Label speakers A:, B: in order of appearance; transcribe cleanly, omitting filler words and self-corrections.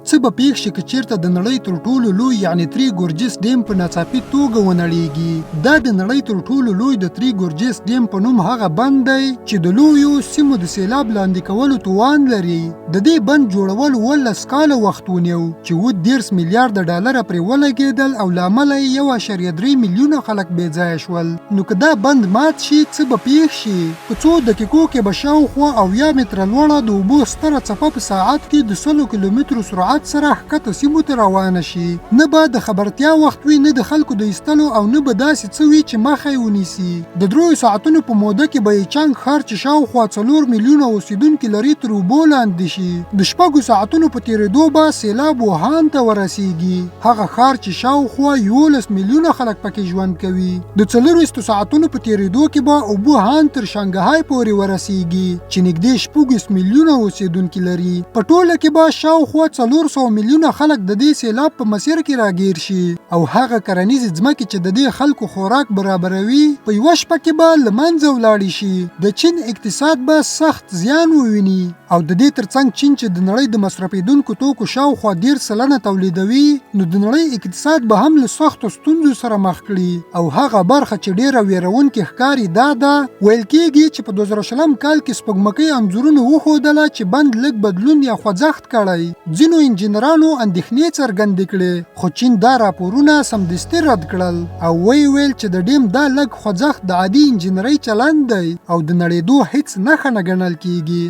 A: څه به پیښ شي که چېرته د نړۍ تر ټولو لوی یعنې تری ګورجس ډیم په ناڅاپي توګه ونړیږي. دا د نړۍ تر ټولو لوی د تری ګورجس ډیم په نوم هغه بند دی چې د لویو سیمو د سیلاب لاندې کولو توان لري. د دې بند جوړول 18 کاله وخت ونیو چې 30 میلیارډ ډالر پرې ولګېدل او له امله یې 1.3 میلیونه خلک بې ځایه شول. نو که دا بند مات شي څه به پیښ شي؟ په څو دقیقو کې به شاوخوا 80 متره لوړه د اوبو ستره څپه په ساعت کې د 100 کیلومترو سرعت سره ښکته سیمو ته روانه شي. نه به د خبرتیا وخت وي، نه د خلکو د ایستلو، او نه به داسې څه وي چې مخه یې ونیسي. د 3 ساعتونو په موده کې به چنګ ښار چې شاوخوا 4 میلیونه اوسیدونکي لري تر اوبو لاندې شي. د 6 ساعتونو په تېرېدو به سیلاب ووهان ته ورسیږي، هغه ښار چې شاوخوا 11 میلیونه خلک پکې ژوند کوي. د 4 ساعتونو په تېرېدو کې به ووهان تر شانګهای پورې ورسیږي چې نږدې 6 میلیونه اوسیدونکي لري. په ټوله کې به شاوخوا 400 میلیونه خلک د دې سیلاب په مسیر کې راګیر شي، او هغه کرنیزې ځمکې چې د دې خلکو خوراک برابروي په یوه شپه کې به له منځه ولاړې شي. د چین اقتصاد به سخت زیان وویني، او د دې ترڅنګ چین چې د نړۍ د مصرفېدونکو توکو شاوخوا 10% تولیدوي، نو د نړۍ اقتصاد به هم له سختو ستونزو سره مخ کړي. او هغه برخه چې ډیره ویرونکې ښکاري دا ده، ویل کېږي چې په 2020 کال کې سپوږمکۍ انځورونه وښودله چې بند لږ بدلون یا خوځښت کړی. ځینو انجینرانو اندېښنې څرګندې کړې، خو چین دا راپورونه سمدستي رد کړل او ویل چې د ډیم دا لږ خوځښت د عادي انجینرۍ چلند دی او د نړېدو هیڅ نښه نه ګڼل کېږي.